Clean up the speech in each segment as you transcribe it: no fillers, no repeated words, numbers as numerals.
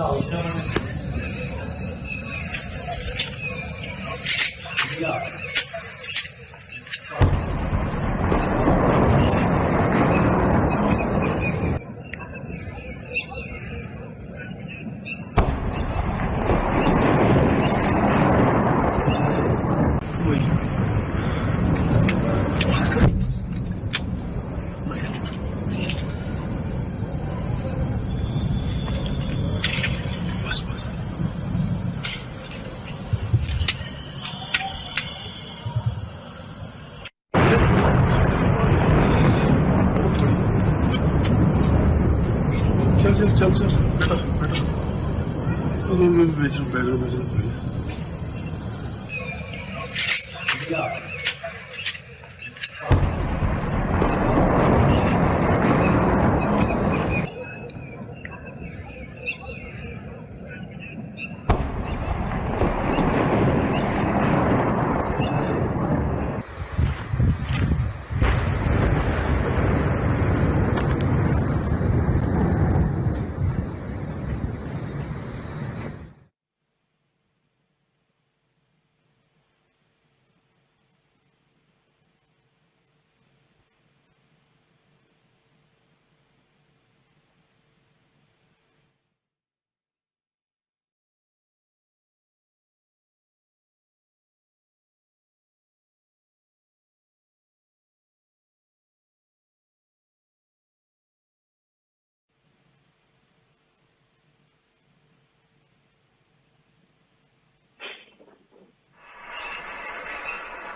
चल चल बेचो बेचो बेचो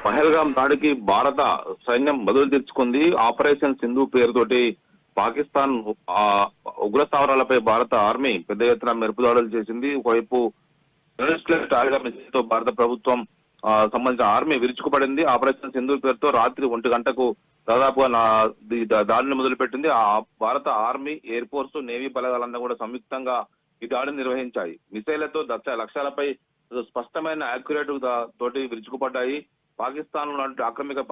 పహల్గాం దాడికి భారత సైన్యం బదులు తెచ్చుకుంది. ఆపరేషన్ సింధు పేరుతోటి పాకిస్తాన్ ఉగ్ర స్థావరాలపై భారత ఆర్మీ పెద్ద ఎత్తున మెరుపు దాడులు చేసింది. ఒకవైపు తో భారత ప్రభుత్వం సంబంధించిన ఆర్మీ విరుచుకుపడింది. ఆపరేషన్ సింధు పేరుతో రాత్రి 1 గంటకు దాదాపుగా దాడిని మొదలుపెట్టింది. ఆ భారత ఆర్మీ, ఎయిర్ ఫోర్స్, నేవీ బలగాలన్నీ కూడా సంయుక్తంగా ఈ దాడిని నిర్వహించాయి. మిసైళ్లతో లక్ష్యాలపై స్పష్టమైన యాక్యురేట్ తోటి విరుచుకుపడ్డాయి. పాకిస్తాన్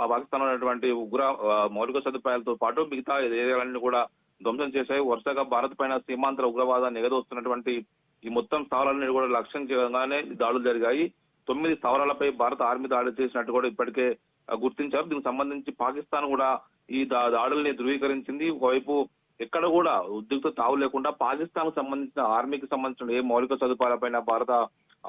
పాకిస్తాన్ ఉన్నటువంటి ఉగ్ర మౌలిక సదుపాయాలతో పాటు మిగతా ఏరియాలన్నీ కూడా ధ్వంసం చేశాయి. వరుసగా భారత్ పైన సీమాంతర ఉగ్రవాదాన్ని ఎగదోస్తున్నటువంటి ఈ మొత్తం స్థావరాలన్నీ కూడా లక్ష్యం చేయగానే దాడులు జరిగాయి. 9 స్థావరాలపై భారత ఆర్మీ దాడి చేసినట్టు కూడా ఇప్పటికే గుర్తించారు. దీనికి సంబంధించి పాకిస్తాన్ కూడా ఈ దాడుల్ని ధృవీకరించింది. ఒకవైపు ఎక్కడ కూడా ఉద్రిక్త తావు లేకుండా పాకిస్తాన్ కు సంబంధించిన ఆర్మీకి సంబంధించిన ఏ మౌలిక సదుపాయాలపైన భారత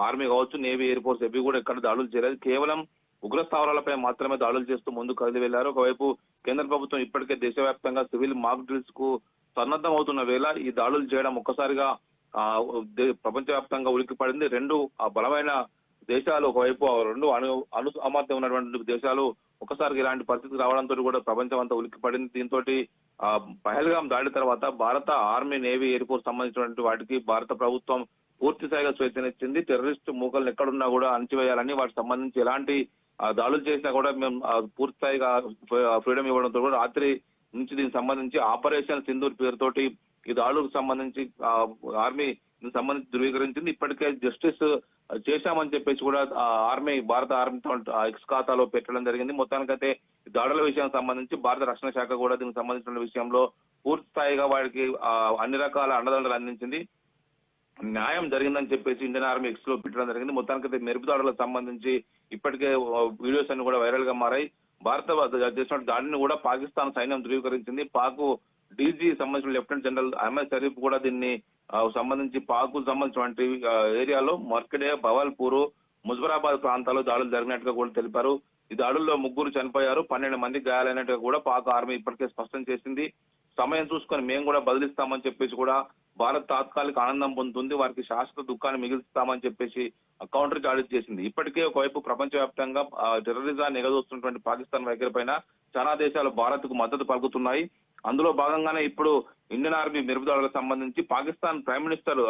ఆర్మీ కావచ్చు, నేవీ, ఎయిర్ ఫోర్స్ ఇవి కూడా ఎక్కడ దాడులు చేయలేదు. కేవలం ఉగ్ర స్థావరాలపై మాత్రమే దాడులు చేస్తూ ముందుకు కదిలి వెళ్లారు. ఒకవైపు కేంద్ర ప్రభుత్వం ఇప్పటికే దేశవ్యాప్తంగా సివిల్ మాక్ డ్రిల్స్ కు సన్నద్ధం అవుతున్న వేళ ఈ దాడులు చేయడం ఒక్కసారిగా ప్రపంచవ్యాప్తంగా ఉలిక్కిపడింది. రెండు బలమైన దేశాలు, ఒకవైపు రెండు అణు సామర్థ్యం ఉన్నటువంటి దేశాలు ఒకసారి ఇలాంటి పరిస్థితి రావడంతో కూడా ప్రపంచం అంతా ఉలిక్కిపడింది. దీంతో పహల్గాం దాడి తర్వాత భారత ఆర్మీ, నేవీ, ఎయిర్ ఫోర్స్ సంబంధించినటువంటి వాటికి భారత ప్రభుత్వం పూర్తి స్థాయిగా స్వేచ్ఛనిచ్చింది. టెర్రరిస్ట్ మూకలను ఎక్కడున్నా కూడా అణచివేయాలని, వాటికి సంబంధించి ఎలాంటి దాడులు చేసినా కూడా మేము పూర్తి స్థాయిగా ఫ్రీడమ్ ఇవ్వడంతో కూడా రాత్రి నుంచి దీనికి సంబంధించి ఆపరేషన్ సింధూర్ పేరుతోటి ఈ దాడులకు సంబంధించి ఆర్మీ దీనికి సంబంధించి ధృవీకరించింది. ఇప్పటికే జస్టిస్ చేశామని చెప్పేసి కూడా భారత ఆర్మీతో ఎక్స్ ఖాతాలో పెట్టడం జరిగింది. మొత్తానికైతే దాడుల విషయానికి సంబంధించి భారత రక్షణ శాఖ కూడా దీనికి సంబంధించిన విషయంలో పూర్తి స్థాయిగా వాడికి అన్ని రకాల అండదండలు అందించింది. న్యాయం జరిగిందని చెప్పేసి ఇండియన్ ఆర్మీ ఎక్స్ లో పెట్టడం జరిగింది. మొత్తానికైతే మెరుపు దాడులకు సంబంధించి ఇప్పటికే వీడియోస్ అన్ని కూడా వైరల్ గా మారాయి. భారత చేసిన దాడిని కూడా పాకిస్తాన్ సైన్యం ధృవీకరించింది. పాక్ డీజీ సంబంధించిన లెఫ్టినెంట్ జనరల్ అహ్మద్ షరీఫ్ కూడా దీన్ని సంబంధించి పాక్ సంబంధించినటువంటి ఏరియాలో మర్కడే, భవల్పూర్, ముజఫరాబాద్ ప్రాంతాల్లో దాడులు జరిగినట్టుగా కూడా తెలిపారు. ఈ దాడుల్లో 3 చనిపోయారు, 12 మంది గాయాలైనట్టుగా కూడా పాక్ ఆర్మీ ఇప్పటికే స్పష్టం చేసింది. సమయం చూసుకొని మేము కూడా బదిలిస్తామని చెప్పేసి కూడా భారత్ తాత్కాలిక ఆనందం పొందుతుంది, వారికి శాశ్వత దుఃఖాన్ని మిగిలిస్తామని చెప్పేసి కౌంటర్ దాడి చేసింది. ఇప్పటికే ఒకవైపు ప్రపంచవ్యాప్తంగా టెర్రరిజాన్ని ఎగదోస్తున్నటువంటి పాకిస్తాన్ వైఖరి పైన చాలా దేశాలు భారత్ కు మద్దతు పలుకుతున్నాయి. అందులో భాగంగానే ఇప్పుడు ఇండియన్ ఆర్మీ మెరుపు దాడులకు సంబంధించి పాకిస్తాన్ ప్రైమ్ మినిస్టర్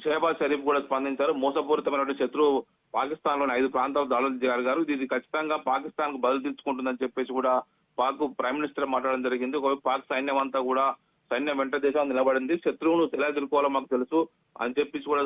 షెహబాజ్ షరీఫ్ కూడా స్పందించారు. మోసపూరితమైనటువంటి శత్రువు పాకిస్తాన్ లోని 5 ప్రాంతాలు దాడులు జరిగారు, ఇది ఖచ్చితంగా పాకిస్తాన్ కు బదులు తీర్చుకుంటుందని చెప్పేసి కూడా పాక్ ప్రైమ్ మినిస్టర్ మాట్లాడడం జరిగింది. ఒకవైపు పాక్ సైన్యం అంతా కూడా సైన్యం వెంట దేశం నిలబడింది. శత్రువును ఎలా ఎదుర్కోవాలో మాకు తెలుసు అని చెప్పేసి కూడా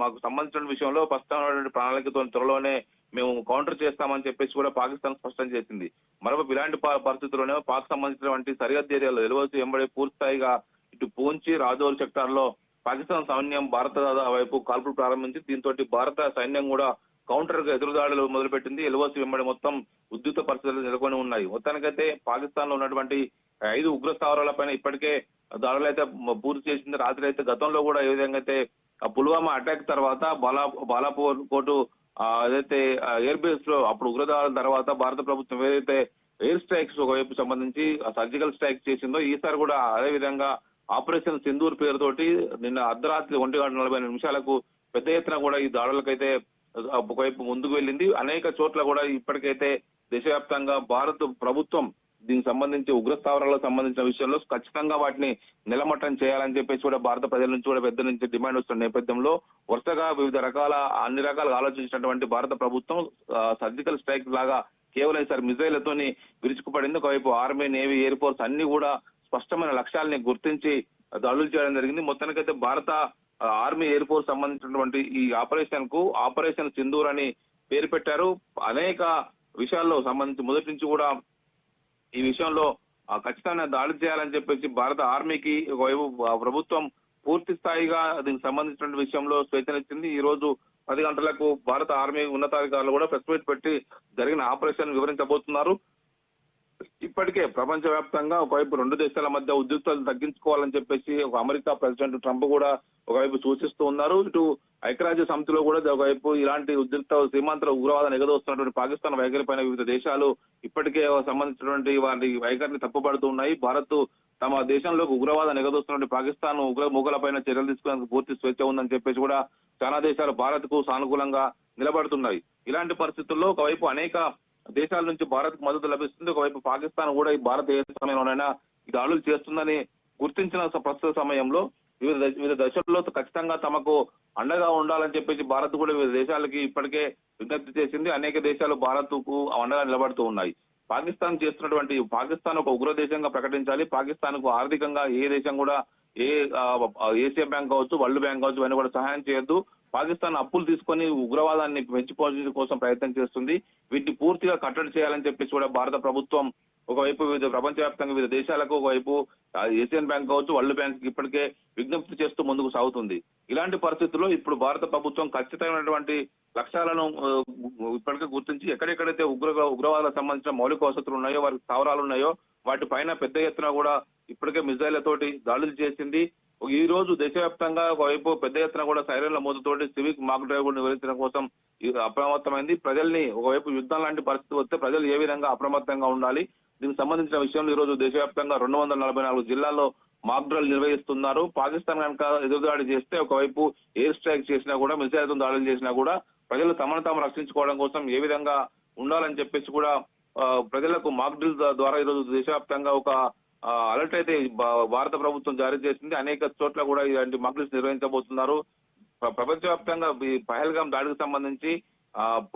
మాకు సంబంధించిన విషయంలో స్పష్టమైనటువంటి ప్రణాళికతో త్వరలోనే మేము కౌంటర్ చేస్తామని చెప్పేసి కూడా పాకిస్తాన్ స్పష్టం చేసింది. మరోవైపు ఇలాంటి పరిస్థితుల్లోనే పాక్ సంబంధించినటువంటి సరిహద్దు ఏరియాలో ఎలువసి వెంబడి పూర్తి స్థాయిగా ఇటు పూంచి, రాజౌరి సెక్టార్ లో పాకిస్తాన్ సైన్యం భారత వైపు కాల్పులు ప్రారంభించి దీంతో భారత సైన్యం కూడా కౌంటర్ గా ఎదురుదాడులు మొదలుపెట్టింది. ఎల్ఓసి వెంబడి మొత్తం ఉద్రిక్త పరిస్థితులు నెలకొని ఉన్నాయి. మొత్తానికైతే పాకిస్తాన్ లో ఉన్నటువంటి 5 ఉగ్ర స్థావరాలపైన ఇప్పటికే దాడులు అయితే పూర్తి చేసింది. రాత్రి అయితే గతంలో కూడా ఏ విధంగా అయితే పుల్వామా అటాక్ తర్వాత బాలాపూర్ కోటు ఏదైతే ఎయిర్ బేస్ లో అప్పుడు ఉగ్రదాడుల తర్వాత భారత ప్రభుత్వం ఏదైతే ఎయిర్ స్ట్రైక్స్ ఒకవైపు సంబంధించి సర్జికల్ స్ట్రైక్ చేసిందో ఈసారి కూడా అదే విధంగా ఆపరేషన్ సింధూర్ పేరుతోటి నిన్న అర్ధరాత్రి 1:40 పెద్ద ఎత్తున కూడా ఈ దాడులకైతే ఒకవైపు ముందుకు వెళ్ళింది. అనేక చోట్ల కూడా ఇప్పటికైతే దేశవ్యాప్తంగా భారత ప్రభుత్వం దీనికి సంబంధించి ఉగ్ర స్థావరాలకు సంబంధించిన విషయంలో ఖచ్చితంగా వాటిని నిలమట్టం చేయాలని చెప్పేసి కూడా భారత ప్రజల నుంచి కూడా పెద్ద నుంచి డిమాండ్ వస్తున్న నేపథ్యంలో వరుసగా అన్ని రకాలుగా ఆలోచించినటువంటి భారత ప్రభుత్వం సర్జికల్ స్ట్రైక్ లాగా కేవలం ఈసారి మిజైళ్లతోని విరుచుకుపడింది. ఒకవైపు ఆర్మీ, నేవీ, ఎయిర్ ఫోర్స్ అన్ని కూడా స్పష్టమైన లక్ష్యాలని గుర్తించి దాడులు చేయడం జరిగింది. మొత్తానికైతే భారత ఆర్మీ, ఎయిర్ ఫోర్స్ సంబంధించినటువంటి ఈ ఆపరేషన్ కు ఆపరేషన్ సింధూర్ అని పేరు పెట్టారు. అనేక విషయాల్లో సంబంధించి మొదటి నుంచి కూడా ఈ విషయంలో ఖచ్చితంగా దాడి చేయాలని చెప్పేసి భారత ఆర్మీకి ఒకవైపు ప్రభుత్వం పూర్తి స్థాయిగా దీనికి సంబంధించిన విషయంలో స్వేచ్ఛనిచ్చింది. ఈ రోజు 10 గంటలకు భారత ఆర్మీ ఉన్నతాధికారులు కూడా ప్రెస్ మీట్ పెట్టి జరిగిన ఆపరేషన్ వివరించబోతున్నారు. ఇప్పటికే ప్రపంచ వ్యాప్తంగా ఒకవైపు 2 దేశాల మధ్య ఉద్రిక్తలు తగ్గించుకోవాలని చెప్పేసి ఒక అమెరికా ప్రెసిడెంట్ ట్రంప్ కూడా ఒకవైపు సూచిస్తూ ఉన్నారు. ఇటు ఐక్యరాజ్య సమితిలో కూడా ఒకవైపు ఇలాంటి ఉద్రిక్త సీమాంతర ఉగ్రవాదాన్ని ఎగదోస్తున్నటువంటి పాకిస్తాన్ వైఖరి పైన వివిధ దేశాలు ఇప్పటికే సంబంధించినటువంటి వారి వైఖరిని తప్పుపడుతూ ఉన్నాయి. భారత్ తమ దేశంలోకి ఉగ్రవాదాన్ని ఎగదోస్తున్నటువంటి పాకిస్తాన్ మూగలపైన చర్యలు తీసుకునేందుకు పూర్తి స్వేచ్ఛ ఉందని చెప్పేసి కూడా చాలా దేశాలు భారత్ కు సానుకూలంగా నిలబడుతున్నాయి. ఇలాంటి పరిస్థితుల్లో ఒకవైపు అనేక దేశాల నుంచి భారత్ కు మద్దతు లభిస్తుంది. ఒకవైపు పాకిస్తాన్ కూడా ఈ భారత ఏ సమయంలోనైనా ఈ దాడులు చేస్తుందని గుర్తించిన ప్రస్తుత సమయంలో వివిధ దశల్లో ఖచ్చితంగా తమకు అండగా ఉండాలని చెప్పేసి భారత్ కూడా వివిధ దేశాలకి ఇప్పటికే విజ్ఞప్తి చేసింది. అనేక దేశాలు భారత్ కు అండగా నిలబడుతూ ఉన్నాయి. పాకిస్తాన్ చేస్తున్నటువంటి పాకిస్తాన్ ఒక ఉగ్ర దేశంగా ప్రకటించాలి. పాకిస్తాన్ కు ఆర్థికంగా ఏ దేశం కూడా ఏషియా బ్యాంక్ కావచ్చు, వరల్డ్ బ్యాంక్ కావచ్చు ఇవన్నీ కూడా సహాయం చేయొద్దు. పాకిస్తాన్ అప్పులు తీసుకొని ఉగ్రవాదాన్ని పెంచిపోవడం కోసం ప్రయత్నం చేస్తుంది. వీటిని పూర్తిగా కట్టడి చేయాలని చెప్పేసి కూడా భారత ప్రభుత్వం ఒకవైపు వివిధ ప్రపంచవ్యాప్తంగా వివిధ దేశాలకు ఒకవైపు ఏషియన్ బ్యాంక్ కావచ్చు, వరల్డ్ బ్యాంక్ ఇప్పటికే విజ్ఞప్తి చేస్తూ ముందుకు సాగుతుంది. ఇలాంటి పరిస్థితుల్లో ఇప్పుడు భారత ప్రభుత్వం ఖచ్చితమైనటువంటి లక్ష్యాలను ఇప్పటికే గుర్తించి ఎక్కడెక్కడైతే ఉగ్రవాదాలకు సంబంధించిన మౌలిక వసతులు ఉన్నాయో, వారికి స్థావరాలు ఉన్నాయో వాటి పైన పెద్ద ఎత్తున కూడా ఇప్పటికే మిజైళ్లతోటి దాడులు చేసింది. ఈ రోజు దేశవ్యాప్తంగా ఒకవైపు పెద్ద ఎత్తున కూడా సైరన్ల మోతతోటి సివిక్ మాక్ డ్రైవ్ కూడా నిర్వహించడం కోసం అప్రమత్తమైంది. ప్రజల్ని ఒకవైపు యుద్ధం లాంటి పరిస్థితి వస్తే ప్రజలు ఏ విధంగా అప్రమత్తంగా ఉండాలి, దీనికి సంబంధించిన విషయంలో ఈ రోజు దేశవ్యాప్తంగా 244 జిల్లాల్లో మాక్ డ్రైల్ నిర్వహిస్తున్నారు. పాకిస్తాన్ కనుక ఎదురుదాడి చేస్తే ఒకవైపు ఎయిర్ స్ట్రైక్ చేసినా కూడా, మిసైల్తో దాడులు చేసినా కూడా ప్రజలు తమను తాము రక్షించుకోవడం కోసం ఏ విధంగా ఉండాలని చెప్పేసి కూడా ప్రజలకు మాక్ డ్రిల్ ద్వారా ఈ రోజు దేశవ్యాప్తంగా ఒక అలర్ట్ అయితే భారత ప్రభుత్వం జారీ చేసింది. అనేక చోట్ల కూడా ఇలాంటి మాక్ డ్రిల్స్ నిర్వహించబోతున్నారు. ప్రపంచవ్యాప్తంగా ఈ పహల్గాం దాడికి సంబంధించి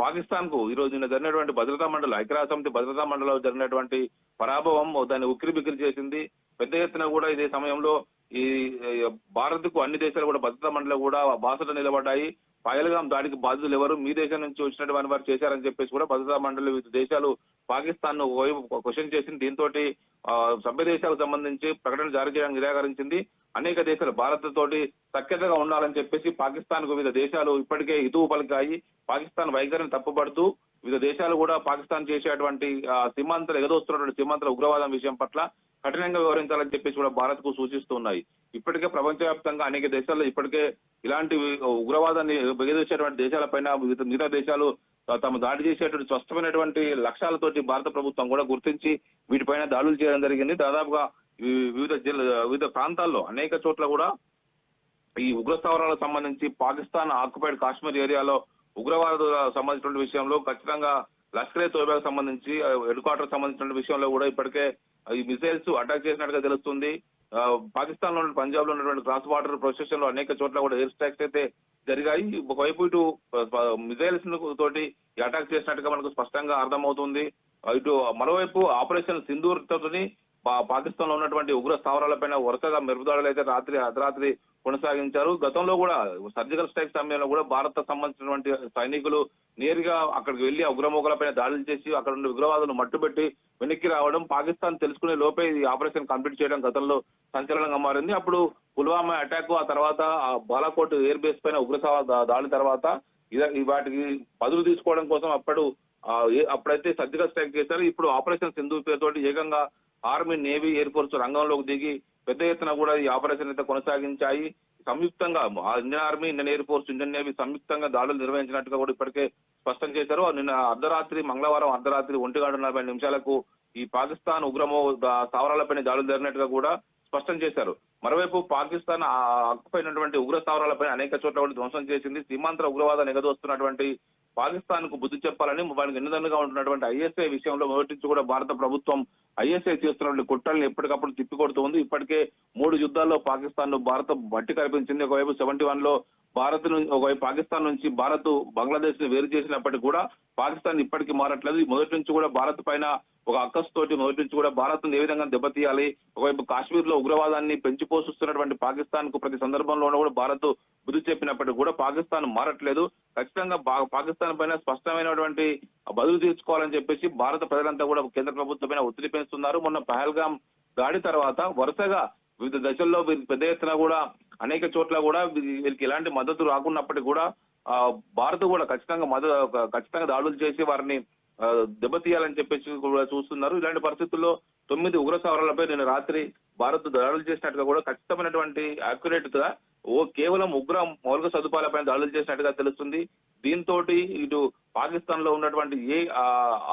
పాకిస్తాన్ కు ఈ రోజు నిన్న జరిగినటువంటి భద్రతా మండలి ఐక్యరాజ్య సమితి భద్రతా మండలిలో జరిగినటువంటి పరాభవం దాన్ని ఉక్కిరిబిక్కిరి చేసింది. పెద్ద ఎత్తున కూడా ఇదే సమయంలో ఈ భారత్ కు అన్ని దేశాలు కూడా భద్రతా మండలి కూడా బాసట నిలబడ్డాయి. పహల్గాం దాడికి బాధితులు ఎవరు, మీ దేశం నుంచి వచ్చినటువంటి వారు చేశారని చెప్పేసి కూడా భద్రతా మండలి వివిధ దేశాలు పాకిస్తాన్ ను క్వశ్చన్ చేసింది. దీంతో సభ్య దేశాలకు సంబంధించి ప్రకటన జారీ చేయడానికి నిరాకరించింది. అనేక దేశాలు భారత్ తోటి సఖ్యతగా ఉండాలని చెప్పేసి పాకిస్తాన్ కు వివిధ దేశాలు ఇప్పటికే హితవు పలికాయి. పాకిస్తాన్ వైఖరిని తప్పుపడుతూ వివిధ దేశాలు కూడా పాకిస్తాన్ చేసేటువంటి సీమాంతర ఎగదోస్తున్నటువంటి సీమాంతర ఉగ్రవాదం విషయం పట్ల కఠినంగా వివరించాలని చెప్పేసి కూడా భారత్ కు సూచిస్తున్నాయి. ఇప్పటికే ప్రపంచవ్యాప్తంగా అనేక దేశాల్లో ఇప్పటికే ఇలాంటి ఉగ్రవాదాన్ని ఎగదోసేటువంటి దేశాలపైన మిగతా దేశాలు తమ దాడి చేసేటువంటి స్పష్టమైనటువంటి లక్ష్యాలతోటి భారత ప్రభుత్వం కూడా గుర్తించి వీటిపైన దాడులు చేయడం జరిగింది. దాదాపుగా వివిధ ప్రాంతాల్లో అనేక చోట్ల కూడా ఈ ఉగ్ర స్థావరాలకు సంబంధించి పాకిస్తాన్ ఆక్యుపైడ్ కాశ్మీర్ ఏరియాలో ఉగ్రవాదులకు సంబంధించిన విషయంలో ఖచ్చితంగా లష్కరే తోయిబాకు సంబంధించి హెడ్ క్వార్టర్ సంబంధించిన విషయంలో కూడా ఇప్పటికే ఈ మిసైల్స్ అటాక్ చేసినట్టుగా తెలుస్తుంది. పాకిస్తాన్ లో పంజాబ్ లో ఉన్నటువంటి క్రాస్ బార్డర్ ప్రొసెషన్ లో అనేక చోట్ల కూడా ఎయిర్ స్ట్రైక్స్ అయితే జరిగాయి. ఒకవైపు ఇటు మిసైల్స్ తోటి అటాక్ చేసినట్టుగా మనకు స్పష్టంగా అర్థమవుతుంది. ఇటు మరోవైపు ఆపరేషన్ సింధూర్ తోటి పాకిస్తాన్ లో ఉన్నటువంటి ఉగ్ర స్థావరాలపైన వరుసగా మెరుపుదాడులు అయితే అర్ధరాత్రి కొనసాగించారు. గతంలో కూడా సర్జికల్ స్ట్రైక్ సమయంలో కూడా భారత్ సంబంధించినటువంటి సైనికులు నేరుగా అక్కడికి వెళ్లి ఉగ్రమూకలపైన దాడులు చేసి అక్కడ ఉన్న ఉగ్రవాదులను మట్టుబెట్టి వెనక్కి రావడం, పాకిస్తాన్ తెలుసుకునే లోపే ఈ ఆపరేషన్ కంప్లీట్ చేయడం గతంలో సంచలనంగా మారింది. అప్పుడు పుల్వామా అటాక్, ఆ తర్వాత బాలాకోట్ ఎయిర్ బేస్ పైన దాడి తర్వాత వాటికి బదులు తీసుకోవడం కోసం అప్పుడైతే సర్జికల్ స్ట్రైక్ చేశారు. ఇప్పుడు ఆపరేషన్ సింధూర్ పేరుతోటి ఏకంగా ఆర్మీ, నేవీ, ఎయిర్ ఫోర్స్ రంగంలోకి దిగి పెద్ద ఎత్తున కూడా ఈ ఆపరేషన్ అయితే కొనసాగించాయి. సంయుక్తంగా Indian army, Indian air force, Indian navy సంయుక్తంగా దాడులు నిర్వహించినట్టుగా కూడా ఇప్పటికే స్పష్టం చేశారు. నిన్న మంగళవారం అర్ధరాత్రి 1:40 ఈ పాకిస్తాన్ స్థావరాలపైన దాడులు జరిగినట్టుగా కూడా స్పష్టం చేశారు. మరోవైపు పాకిస్తాన్ ఆకుపోయినటువంటి ఉగ్ర స్థావరాలపై అనేక చోట్ల కూడా ధ్వంసం చేసింది. సీమాంతర ఉగ్రవాదాన్ని ఎగదోస్తున్నటువంటి పాకిస్తాన్ కు బుద్ధి చెప్పాలని వారికి ఎన్నిదన్నుగా ఉంటున్నటువంటి ఐఎస్ఐ విషయంలో మొదటి నుంచి కూడా భారత ప్రభుత్వం ఐఎస్ఐ చేస్తున్నటువంటి కుట్రల్ని ఎప్పటికప్పుడు తిప్పికొడుతూ ఉంది. ఇప్పటికే 3 యుద్ధాల్లో పాకిస్తాన్ ను భారత్ బట్టి కల్పించింది. ఒకవైపు 71 లో ఒకవైపు పాకిస్తాన్ నుంచి భారత్ బంగ్లాదేశ్ ని వేరు చేసినప్పటికీ కూడా పాకిస్తాన్ ఇప్పటికీ మారట్లేదు. మొదటి నుంచి కూడా భారత్ పైన ఒక అక్కసు తోటి మొదటి నుంచి కూడా భారత్ ఏ విధంగా దెబ్బతీయాలి, ఒకవైపు కాశ్మీర్ లో ఉగ్రవాదాన్ని పెంచి పోషిస్తున్నటువంటి పాకిస్తాన్ కు ప్రతి సందర్భంలోనూ కూడా భారత్ బుద్ధి చెప్పినప్పటికీ కూడా పాకిస్తాన్ మారట్లేదు. ఖచ్చితంగా పాకిస్తాన్ పైన స్పష్టమైనటువంటి బదులు తీర్చుకోవాలని చెప్పేసి భారత ప్రజలంతా కూడా కేంద్ర ప్రభుత్వం పైన ఒత్తిడి పెంచుతున్నారు. మొన్న పహల్గాం దాడి తర్వాత వరుసగా వివిధ దశల్లో పెద్ద ఎత్తున కూడా అనేక చోట్ల కూడా వీరికి ఎలాంటి మద్దతు రాకున్నప్పటికీ కూడా భారత్ కూడా ఖచ్చితంగా దాడులు చేసి వారిని దెబ్బతీయాలని చెప్పేసి కూడా చూస్తున్నారు. ఇలాంటి పరిస్థితుల్లో 9 ఉగ్ర స్థావరాలపై నిన్న రాత్రి భారత్ దాడులు చేసినట్టుగా కూడా ఖచ్చితమైనటువంటి అక్యురేట్ గా కేవలం మౌలిక సదుపాయాలపైన దాడులు చేసినట్టుగా తెలుస్తుంది. దీంతో ఇటు పాకిస్తాన్ లో ఉన్నటువంటి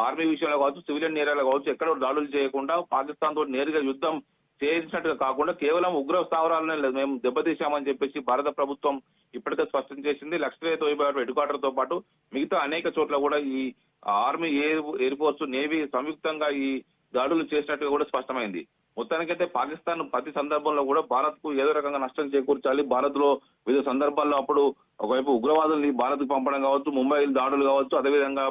ఆర్మీ విషయంలో కావచ్చు, సివిలియన్ ఏరియాలో కావచ్చు, ఎక్కడ దాడులు చేయకుండా పాకిస్తాన్ తోటి నేరుగా యుద్ధం చేసినట్టుగా కాకుండా కేవలం ఉగ్ర స్థావరాలనే మేము దెబ్బతీశామని చెప్పేసి భారత ప్రభుత్వం ఇప్పటికే స్పష్టం చేసింది. లష్కర్-ఏ-తోయిబా హెడ్ క్వార్టర్ తో పాటు మిగతా అనేక చోట్ల కూడా ఈ ఆర్మీ, ఎయిర్ ఫోర్స్, నేవీ సంయుక్తంగా ఈ దాడులు చేసినట్టుగా కూడా స్పష్టమైంది. మొత్తానికైతే పాకిస్తాన్ ప్రతి సందర్భంలో కూడా భారత్ కు ఏదో రకంగా నష్టం చేకూర్చాలి. భారత్ లో వివిధ సందర్భాల్లో అప్పుడు ఒకవైపు ఉగ్రవాదుల్ని భారత్ కు పంపడం కావచ్చు, ముంబై దాడులు కావచ్చు, అదేవిధంగా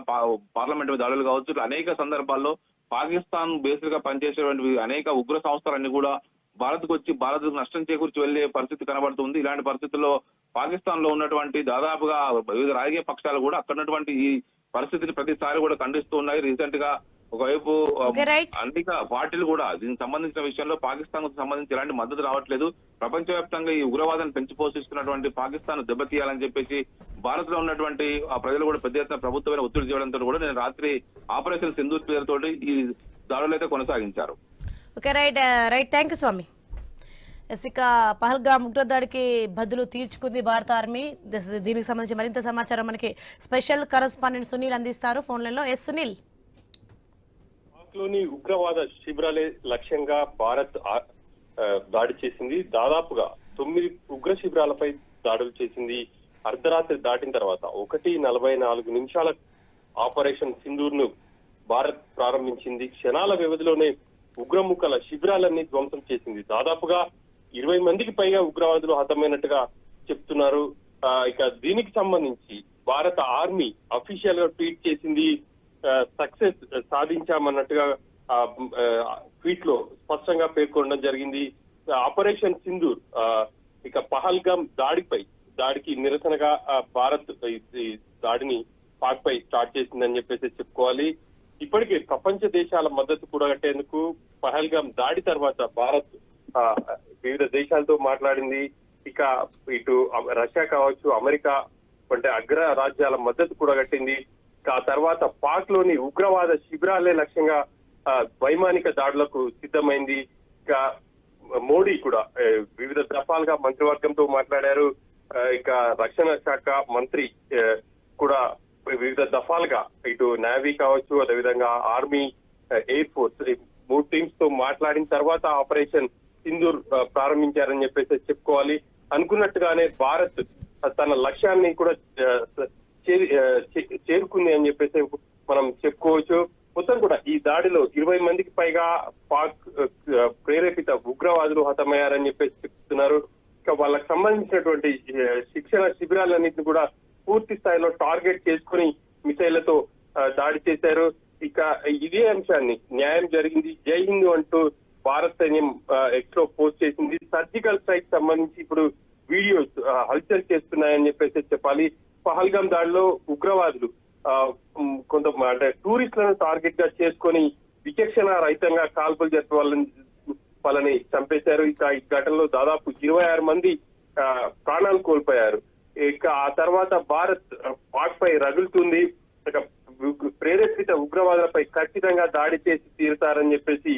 పార్లమెంట్ దాడులు కావచ్చు, ఇట్లా అనేక సందర్భాల్లో పాకిస్తాన్ బేస్డ్ గా పనిచేసేటువంటి అనేక ఉగ్ర సంస్థలన్నీ కూడా భారత్ కు వచ్చి భారత్ కు నష్టం చేకూర్చి వెళ్లే పరిస్థితి కనబడుతుంది. ఇలాంటి పరిస్థితుల్లో పాకిస్తాన్ లో ఉన్నటువంటి దాదాపుగా వివిధ రాజకీయ పక్షాలు కూడా అక్కడ ఉన్నటువంటి ఈ పరిస్థితిని ప్రతిసారి కూడా ఖండిస్తూ ఉన్నాయి. రీసెంట్ గా ఒకవైపు అనేక పార్టీలు కూడా దీనికి సంబంధించిన విషయంలో పాకిస్తాన్ కు సంబంధించి ఎలాంటి మద్దతు రావట్లేదు. ప్రపంచవ్యాప్తంగా ఈ ఉగ్రవాదాన్ని పెంచి పోషిస్తున్నటువంటి పాకిస్తాన్ దెబ్బతీయాలని చెప్పేసి భారత్ లో ఉన్నటువంటి ఆ ప్రజలు కూడా పెద్ద ఎత్తున ప్రభుత్వమైన ఒత్తిడి చేయడంతో కూడా నేను రాత్రి ఆపరేషన్ సింధూర్ పేరుతోటి ఈ దాడులు అయితే కొనసాగించారు. ఓకే, రైట్ థ్యాంక్ యూ స్వామి. ఇక పహల్గామ్ ఉగ్రదాడికి బదులు తీర్చుకుంది భారత ఆర్మీ. దీనికి సంబంధించి మరింత సమాచారం మనకి స్పెషల్ కరెస్పాండెంట్ సునీల్ అందిస్తారు ఫోన్ లైన్ లో. ఎస్ సునీల్. లోని ఉగ్రవాద శిబిరాలే లక్ష్యంగా భారత్ దాడి చేసింది. దాదాపుగా 9 ఉగ్ర శిబిరాలపై దాడులు చేసింది. అర్ధరాత్రి దాటిన తర్వాత 1:44 ఆపరేషన్ సింధూర్ ను భారత్ ప్రారంభించింది. క్షణాల వ్యవధిలోనే ఉగ్రముఖల శిబిరాలన్నీ ధ్వంసం చేసింది. దాదాపుగా 20 మందికి పైగా ఉగ్రవాదులు హతమైనట్టుగా చెప్తున్నారు. ఇక దీనికి సంబంధించి భారత ఆర్మీ అఫీషియల్ గా ట్వీట్ చేసింది. సక్సెస్ సాధించామన్నట్టుగా ట్వీట్ లో స్పష్టంగా పేర్కొనడం జరిగింది. ఆపరేషన్ సింధూర్ ఇక పహల్గామ్ దాడికి నిరసనగా భారత్ ఈ దాడిని పాక్ పై స్టార్ట్ చేసిందని చెప్పేసి చెప్పుకోవాలి. ఇప్పటికే ప్రపంచ దేశాల మద్దతు కూడగట్టేందుకు పహల్గామ్ దాడి తర్వాత భారత్ వివిధ దేశాలతో మాట్లాడింది. ఇక ఇటు రష్యా కావచ్చు, అమెరికా వంటి అగ్ర రాజ్యాల మద్దతు కూడగట్టింది. ఆ తర్వాత పాక్ లోని ఉగ్రవాద శిబిరాలే లక్ష్యంగా వైమానిక దాడులకు సిద్ధమైంది. ఇక మోడీ కూడా వివిధ దఫాలుగా మంత్రివర్గంతో మాట్లాడారు. ఇక రక్షణ శాఖ మంత్రి కూడా వివిధ దఫాలుగా ఇటు నేవీ కావచ్చు, అదేవిధంగా ఆర్మీ, ఎయిర్ ఫోర్స్ 3 టీమ్స్ తో మాట్లాడిన తర్వాత ఆపరేషన్ సింధూర్ ప్రారంభించారని చెప్పేసి చెప్పుకోవాలి. అనుకున్నట్టుగానే భారత్ తన లక్ష్యాన్ని కూడా చేరుకుంది అని చెప్పేసి మనం చెప్పుకోవచ్చు. మొత్తం కూడా ఈ దాడిలో 20 మందికి పైగా పాక్ ప్రేరేపిత ఉగ్రవాదులు హతమయ్యారని చెప్పేసి చెప్తున్నారు. ఇక వాళ్ళకి సంబంధించినటువంటి శిక్షణ శిబిరాలన్నింటినీ కూడా పూర్తి స్థాయిలో టార్గెట్ చేసుకుని మిసైళ్లతో దాడి చేశారు. ఇక ఇదే అంశాన్ని న్యాయం జరిగింది, జై హింద్ అంటూ భారత సైన్యం ఎక్స్ లో పోస్ట్ చేసింది. సర్జికల్ స్ట్రైక్ సంబంధించి ఇప్పుడు వీడియోస్ హల్చల్ చేస్తున్నాయని చెప్పేసి చెప్పాలి. పహల్గాం దాడిలో ఉగ్రవాదులు కొంత అంటే టూరిస్టులను టార్గెట్ గా చేసుకొని విచక్షణ రహితంగా కాల్పులు జరిపి వాళ్ళని చంపేశారు. ఇక ఈ ఘటనలో దాదాపు 26 మంది ప్రాణాలు కోల్పోయారు. ఇక ఆ తర్వాత భారత్ పాక్ పై రగులుతుంది. ఇక ప్రేరేపిత ఉగ్రవాదులపై ఖచ్చితంగా దాడి చేసి తీరుతారని చెప్పేసి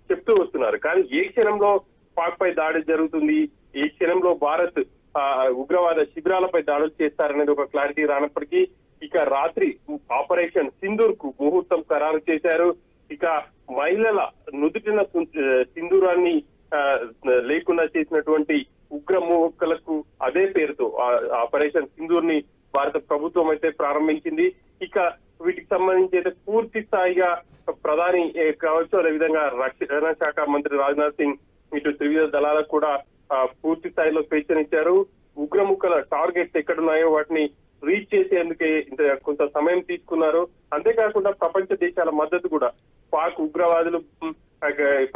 చెప్తూ వస్తున్నారు. కానీ ఏ క్షణంలో పాక్ పై దాడి జరుగుతుంది, ఏ క్షణంలో భారత్ ఉగ్రవాద శిబిరాలపై దాడులు చేస్తారనేది ఒక క్లారిటీ రానప్పటికీ ఇక రాత్రి ఆపరేషన్ సింధూర్ కు ముహూర్తం ఖరారు చేశారు. ఇక మహిళల నుదుటిన సింధూరాన్ని లేకుండా చేసినటువంటి ఉగ్ర మూకలకు అదే పేరుతో ఆపరేషన్ సింధూర్ ని భారత ప్రభుత్వం అయితే ప్రారంభించింది. ఇక వీటికి సంబంధించి అయితే పూర్తి స్థాయిగా ప్రధాని కావచ్చు, అదేవిధంగా రక్షణ శాఖ మంత్రి రాజ్నాథ్ సింగ్ ఇటు త్రివిధ దళాలకు కూడా పూర్తి స్థాయిలో స్వేచ్ఛనిచ్చారు. ఉగ్రముక్కల టార్గెట్స్ ఎక్కడున్నాయో వాటిని రీచ్ చేసేందుకే కొంత సమయం తీసుకున్నారు. అంతేకాకుండా ప్రపంచ దేశాల మద్దతు కూడా పాక్ ఉగ్రవాదులు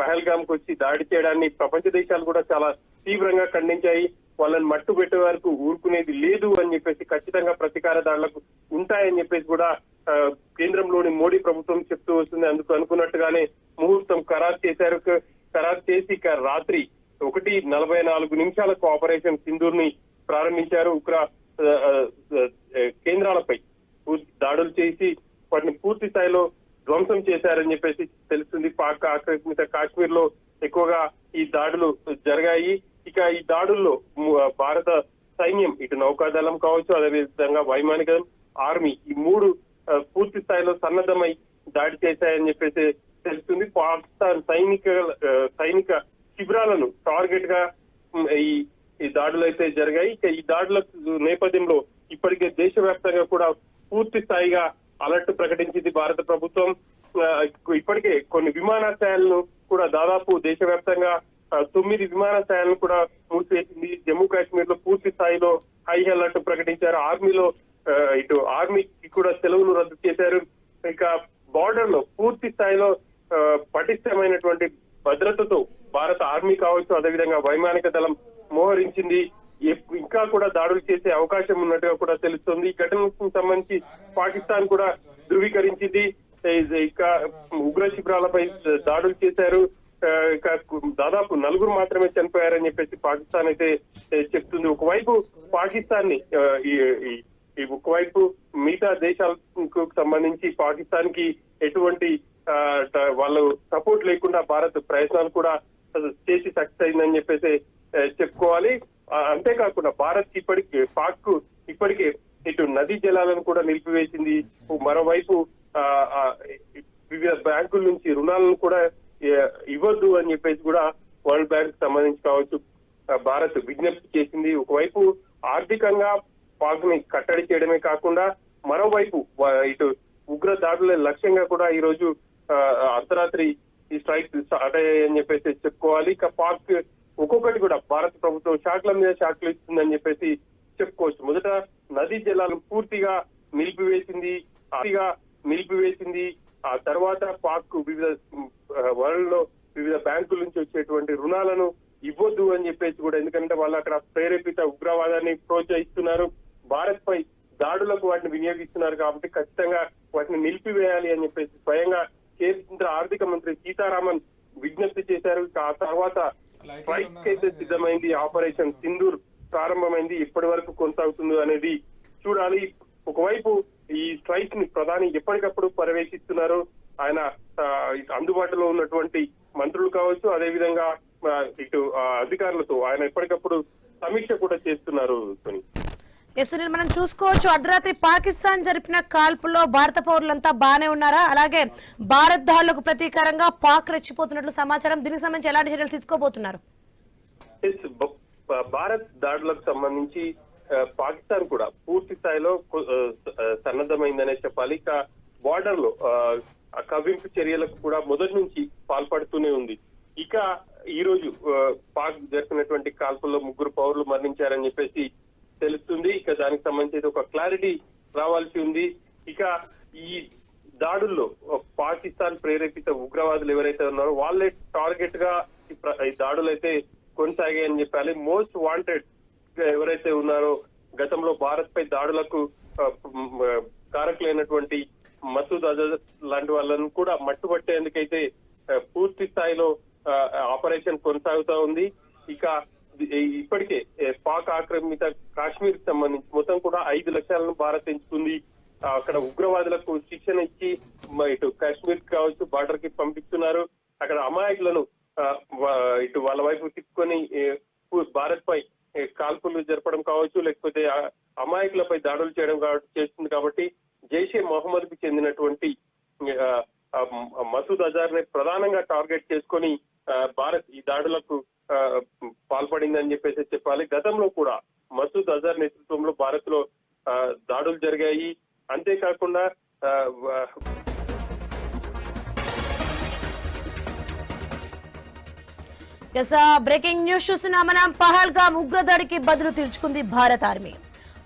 పహల్గామ్ కు వచ్చి దాడి చేయడాన్ని ప్రపంచ దేశాలు కూడా చాలా తీవ్రంగా ఖండించాయి. వాళ్ళని మట్టు పెట్టే వరకు ఊరుకునేది లేదు అని చెప్పేసి ఖచ్చితంగా ప్రతీకార దాడులకు ఉంటాయని చెప్పేసి కూడా కేంద్రంలోని మోడీ ప్రభుత్వం చెప్తూ వస్తుంది. అందుకు అనుకున్నట్టుగానే ముహూర్తం ఖరారు చేశారు. ఖరారు చేసి ఇక రాత్రి 1:44 ఆపరేషన్ సింధూర్ ని ప్రారంభించారు. ఉగ్ర కేంద్రాలపై దాడులు చేసి వాటిని పూర్తి స్థాయిలో ధ్వంసం చేశారని చెప్పేసి తెలుస్తుంది. పాక్ ఆక్రమిత కాశ్మీర్ లో ఎక్కువగా ఈ దాడులు జరిగాయి. ఇక ఈ దాడుల్లో భారత సైన్యం ఇటు నౌకాదళం కావచ్చు, అదేవిధంగా వైమానిక ఆర్మీ ఈ 3 పూర్తి స్థాయిలో సన్నద్ధమై దాడి చేశాయని చెప్పేసి తెలుస్తుంది. పాకిస్తాన్ సైనిక శిబిరాలను టార్గెట్ గా ఈ దాడులు అయితే జరిగాయి. ఇక ఈ దాడుల నేపథ్యంలో ఇప్పటికే దేశవ్యాప్తంగా కూడా పూర్తి స్థాయిగా అలర్ట్ ప్రకటించింది భారత ప్రభుత్వం. ఇప్పటికే కొన్ని విమానాశ్రయాలను కూడా దాదాపు దేశవ్యాప్తంగా 9 విమానాశ్రయాలను కూడా మూసివేసింది. జమ్మూ కాశ్మీర్ లో పూర్తి స్థాయిలో హై అలర్ట్ ప్రకటించారు. ఆర్మీలో ఇటు ఆర్మీకి కూడా సెలవులు రద్దు చేశారు. ఇక బార్డర్ లో పూర్తి స్థాయిలో పటిష్టమైనటువంటి భద్రతతో భారత ఆర్మీ కావచ్చు, అదేవిధంగా వైమానిక దళం మోహరించింది. ఇంకా కూడా దాడులు చేసే అవకాశం ఉన్నట్టుగా కూడా తెలుస్తుంది. ఈ ఘటనకు సంబంధించి పాకిస్తాన్ కూడా ధృవీకరించింది. ఇక ఉగ్ర శిబిరాలపై దాడులు చేశారు. ఇక దాదాపు 4 మాత్రమే చనిపోయారని చెప్పేసి పాకిస్తాన్ అయితే చెప్తుంది. ఒకవైపు పాకిస్తాన్ ని ఒకవైపు మిగతా దేశాలకు సంబంధించి పాకిస్తాన్ కి ఎటువంటి వాళ్ళు సపోర్ట్ లేకుండా భారత్ ప్రయత్నాలు కూడా చేసి సక్సెస్ అయిందని చెప్పేసి చెప్పుకోవాలి. అంతేకాకుండా భారత్ పాక్ ఇప్పటికే ఇటు నదీ జలాలను కూడా నిలిపివేసింది. మరోవైపు వివిధ బ్యాంకుల నుంచి రుణాలను కూడా ఇవ్వద్దు అని చెప్పేసి కూడా వరల్డ్ బ్యాంక్ సంబంధించి కావచ్చు భారత్ విజ్ఞప్తి చేసింది. ఒకవైపు ఆర్థికంగా పాక్ ని కట్టడి చేయడమే కాకుండా మరోవైపు ఇటు ఉగ్ర దాడుల లక్ష్యంగా కూడా ఈ రోజు అర్ధరాత్రి ఈ స్ట్రైక్ స్టార్ట్ అయ్యాయని చెప్పేసి చెప్పుకోవాలి. ఇక పాక్ ఒక్కొక్కటి కూడా భారత ప్రభుత్వం షాక్ల మీద షాక్లు ఇస్తుందని చెప్పేసి చెప్పుకోవచ్చు. మొదట నదీ జలాలను పూర్తిగా నిలిపివేసింది. ఆ తర్వాత పాక్ వివిధ వరల్డ్ లో వివిధ బ్యాంకుల నుంచి వచ్చేటువంటి రుణాలను ఇవ్వద్దు అని చెప్పేసి కూడా, ఎందుకంటే వాళ్ళు అక్కడ ప్రేరేపిత ఉగ్రవాదాన్ని ప్రోత్సహిస్తున్నారు, భారత్ పై దాడులకు వాటిని వినియోగిస్తున్నారు కాబట్టి ఖచ్చితంగా వాటిని నిలిపివేయాలి అని చెప్పేసి స్వయంగా కేంద్ర ఆర్థిక మంత్రి సీతారామన్ విజ్ఞప్తి చేశారు. ఆ తర్వాత స్ట్రైక్ అయితే సిద్ధమైంది. ఆపరేషన్ సింధూర్ ప్రారంభమైంది. ఇప్పటి వరకు కొనసాగుతుందో అనేది చూడాలి. ఒకవైపు ఈ స్ట్రైక్ ని ప్రధాని ఎప్పటికప్పుడు పర్యవేక్షిస్తున్నారు. ఆయన అందుబాటులో ఉన్నటువంటి మంత్రులు కావచ్చు, అదేవిధంగా ఇటు అధికారులతో ఆయన ఎప్పటికప్పుడు సమీక్ష కూడా చేస్తున్నారు. సునీల్, మనం చూసుకోవచ్చు అర్ధరాత్రి పాకిస్తాన్ జరిపిన కాల్పుల్లో భారత పౌరులంతా బాగానే ఉన్నారా? అలాగే భారత్ దాడులకు ప్రతీకారంగా పాక్ రెచ్చిపోతున్నట్లు సమాచారం. దీనికి సంబంధించి ఎలాంటి చర్యలు తీసుకోబోతున్నారు? భారత్ దాడులకు సంబంధించి పాకిస్తాన్ కూడా పూర్తి స్థాయిలో సన్నద్ధమైందనే చెప్పాలి. ఇక బార్డర్ లో కవ్వింపు చర్యలకు కూడా మొదటి నుంచి పాల్పడుతూనే ఉంది. ఇక ఈ రోజు పాక్ జరిపినటువంటి కాల్పుల్లో 3 పౌరులు మరణించారని చెప్పేసి తెలుస్తుంది. ఇక దానికి సంబంధించి ఒక క్లారిటీ రావాల్సి ఉంది. ఇక ఈ దాడుల్లో పాకిస్తాన్ ప్రేరేపిత ఉగ్రవాదులు ఎవరైతే ఉన్నారో వాళ్ళే టార్గెట్ గా ఈ దాడులు అయితే కొనసాగాయని చెప్పాలి. మోస్ట్ వాంటెడ్ ఎవరైతే ఉన్నారో గతంలో భారత్ పై దాడులకు కారకులైనటువంటి మసూద్ అజర్ లాంటి వాళ్ళను కూడా మట్టుబట్టేందుకైతే పూర్తి స్థాయిలో ఆపరేషన్ కొనసాగుతా ఉంది. ఇక ఇప్పటికే పాక్ ఆక్రమిత కాశ్మీర్ కి సంబంధించి మొత్తం కూడా 5 లక్ష్యాలను భారత్ ఎంచుకుంది. అక్కడ ఉగ్రవాదులకు శిక్షణ ఇచ్చి ఇటు కాశ్మీర్ కావచ్చు బార్డర్ కి పంపిస్తున్నారు. అక్కడ అమాయకులను ఇటు వాళ్ళ వైపు తిప్పుకొని భారత్ పై కాల్పులు జరపడం కావచ్చు, లేకపోతే అమాయకులపై దాడులు చేయడం చేస్తుంది. కాబట్టి జైషే మొహమ్మద్ కి చెందినటువంటి మసూద్ అజార్ ని ప్రధానంగా టార్గెట్ చేసుకొని భారత్ ఈ దాడులకు పాల్పడిందని చెప్పేసి చెప్పాలి. గతంలో కూడా మసూద్ అజార్ నేతృత్వంలో భారత్ లో దాడులు జరిగాయి. అంతేకాకుండా బ్రేకింగ్ న్యూస్ చూస్తున్నాం మనం. పహల్గామ్ ఉగ్రదాడికి బదులు తీర్చుకుంది భారత ఆర్మీ.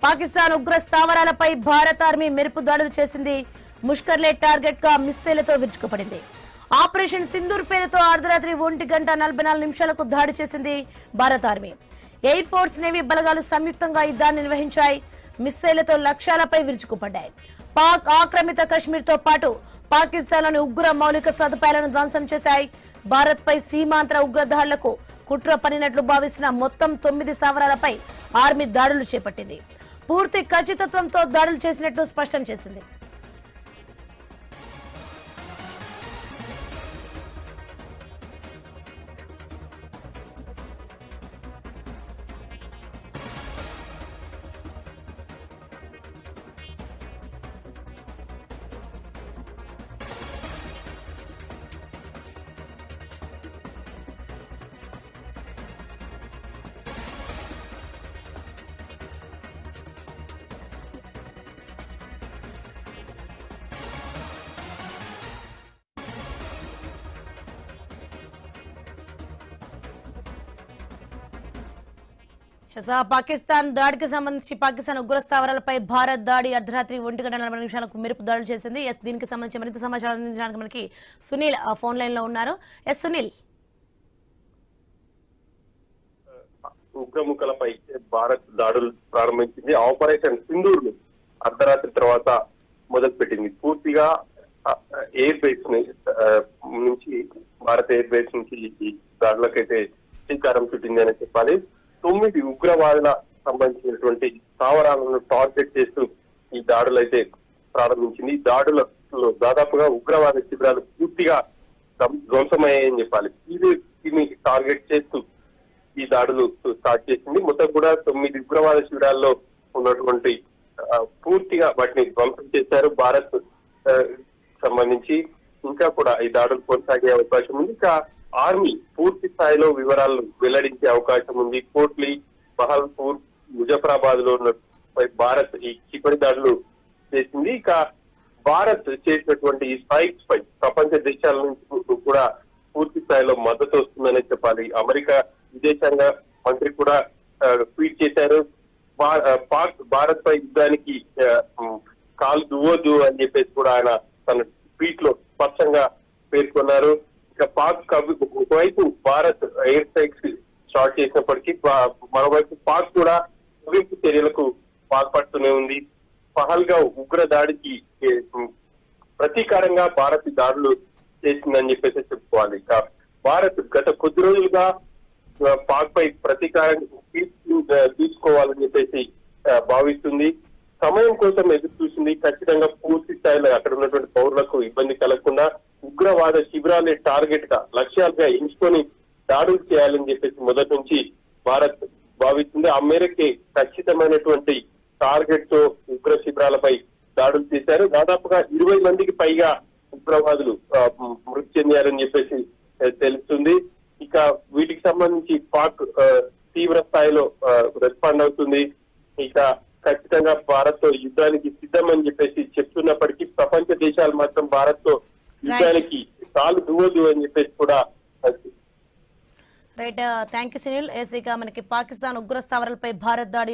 పాకిస్తాన్ ఉగ్ర స్థావరాలపై భారత ఆర్మీ మెరుపు దాడులు చేసింది. ముష్కర్లే టార్గెట్ గా మిస్సైలతో విరుచుకుపడింది. ఆపరేషన్ సింధూర్ పేరుతో అర్ధరాత్రి 1:44 దాడి చేసింది భారత ఆర్మీ. ఎయిర్ ఫోర్స్, నేవీ బలగాలు సంయుక్తంగా ఈ దాడిని నిర్వహించాయి. మిస్సైలతో లక్ష్యాలపై విరుచుకుపడ్డాయి. పాక్ ఆక్రమిత కశ్మీర్ తో పాటు పాకిస్తాన్లోని ఉగ్ర మౌలిక సదుపాయాలను ధ్వంసం చేశాయి. భారత్ పై సీమాంతర ఉగ్రదాడులకు కుట్ర పనినట్లు భావిస్తున్న మొత్తం 9 స్థావరాలపై ఆర్మీ దాడులు చేపట్టింది. పూర్తి ఖచ్చితత్వంతో దాడులు చేసినట్లు స్పష్టం చేసింది. పాకిస్తాన్ దాడికి సంబంధించి పాకిస్తాన్ ఉగ్ర స్థావరాలపై భారత్ దాడి అర్ధరాత్రి 1:40 మెరుపు దాడులు చేసింది. దీనికి సంబంధించి మరింత సమాచారం అందించడానికి మనకి సునీల్ ఫోన్ లైన్ లో ఉన్నారు. సునీల్, ఉగ్రముఖలపై భారత్ దాడులు ప్రారంభించింది. ఆపరేషన్ సింధూర్ ను అర్ధరాత్రి తర్వాత మొదలుపెట్టింది. పూర్తిగా ఎయిర్ బేస్ నుంచి భారత ఎయిర్ బేస్ నుంచి ఈ దాడులకైతే శ్రీకారం చుట్టింది అని చెప్పాలి. 9 ఉగ్రవాదుల సంబంధించినటువంటి స్థావరాలను టార్గెట్ చేస్తూ ఈ దాడులు అయితే ప్రారంభించింది. ఈ దాడులలో దాదాపుగా ఉగ్రవాద శిబిరాలు పూర్తిగా ధ్వంసమయ్యాయని చెప్పాలి. ఇది టార్గెట్ చేస్తూ ఈ దాడులు స్టార్ట్ చేసింది. మొత్తం కూడా 9 ఉగ్రవాద శిబిరాల్లో ఉన్నటువంటి పూర్తిగా వాటిని ధ్వంసం చేశారు. భారత్ సంబంధించి ఇంకా కూడా ఈ దాడులు కొనసాగే అవకాశం ఉంది. ఇంకా ఆర్మీ పూర్తి స్థాయిలో వివరాలు వెల్లడించే అవకాశం ఉంది. కోట్లీ, బహల్పూర్, ముజఫరాబాద్ లో ఉన్న భారత్ ఈ క్షిపణి దాడులు చేసింది. ఇక భారత్ చేసినటువంటి ఈ స్ట్రైక్స్ పై ప్రపంచ దేశాల నుంచి కూడా పూర్తి స్థాయిలో మద్దతు వస్తుందనే చెప్పాలి. అమెరికా విదేశాంగ మంత్రి కూడా ట్వీట్ చేశారు. భారత్ పై యుద్ధానికి కాలు దువ్వొద్దు అని చెప్పేసి కూడా ఆయన తన ట్వీట్ లో స్పష్టంగా పేర్కొన్నారు. ఇక పాక్ ఒకవైపు భారత్ ఎయిర్ స్ట్రైక్స్ స్టార్ట్ చేసినప్పటికీ మరోవైపు పాక్ కూడా ముగింపు చర్యలకు పాల్పడుతూనే ఉంది. పహల్గా ఉగ్ర దాడికి ప్రతీకారంగా భారత్ దాడులు చేసిందని చెప్పేసి చెప్పుకోవాలి. ఇక భారత్ గత కొద్ది రోజులుగా పాక్ పై ప్రతీకారం తీసుకోవాలని చెప్పేసి భావిస్తుంది. సమయం కోసం ఎదురు చూసింది. ఖచ్చితంగా పూర్తి స్థాయిలో అక్కడ ఉన్నటువంటి పౌరులకు ఇబ్బంది కలగకుండా ఉగ్రవాద శిబిరాలే టార్గెట్ గా లక్ష్యాలుగా ఎంచుకొని దాడులు చేయాలని చెప్పేసి మొదటి నుంచి భారత్ భావిస్తుంది. ఆ మేరకే ఖచ్చితమైనటువంటి టార్గెట్ తో ఉగ్ర శిబిరాలపై దాడులు చేశారు. దాదాపుగా 20 మందికి పైగా ఉగ్రవాదులు మృతి చెందారని చెప్పేసి తెలుస్తుంది. ఇక వీటికి సంబంధించి పాక్ తీవ్ర స్థాయిలో రెస్పాండ్ అవుతుంది. ఇక ఖచ్చితంగా భారత్ తో యుద్ధానికి సిద్ధమని చెప్పేసి చెప్తున్నప్పటికీ ప్రపంచ దేశాలు మాత్రం భారత్ తో యుద్ధానికి కాలు దువ్వదు అని చెప్పేసి కూడా. Right, thank you Sunil. ఇక మనకి పాకిస్తాన్ ఉగ్ర స్థావరాలపై భారత్ దాడి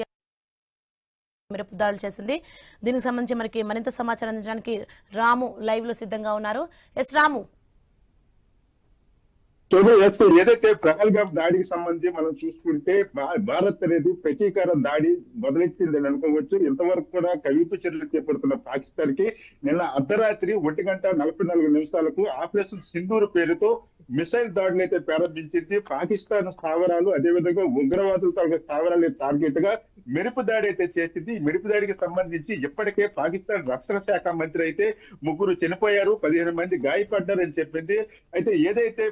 మెరుపు దాడులు చేసింది. దీనికి సంబంధించి మనకి మరింత సమాచారం అందించడానికి రాము లైవ్ లో సిద్ధంగా ఉన్నారు. రాము. ఏదైతే పహల్గామ్ దాడికి సంబంధించి మనం చూసుకుంటే భారత్ అనేది ప్రతీకార దాడి మొదలెట్టిందని అనుకోవచ్చు. ఇంతవరకు కూడా కవింపు చర్యలు చేపడుతున్న పాకిస్తాన్ కి నిన్న అర్ధరాత్రి 1:44 ఆపరేషన్ సింధూర్ పేరుతో మిసైల్ దాడులు అయితే ప్రారంభించింది. పాకిస్తాన్ స్థావరాలు, అదేవిధంగా ఉగ్రవాదులతో స్థావరాలు టార్గెట్ గా మెరుపు దాడి అయితే చేసింది. ఈ మెరుపు దాడికి సంబంధించి ఇప్పటికే పాకిస్తాన్ రక్షణ శాఖ మంత్రి అయితే 3 చనిపోయారు, 15 మంది గాయపడ్డారని చెప్పింది. అయితే ఏదైతే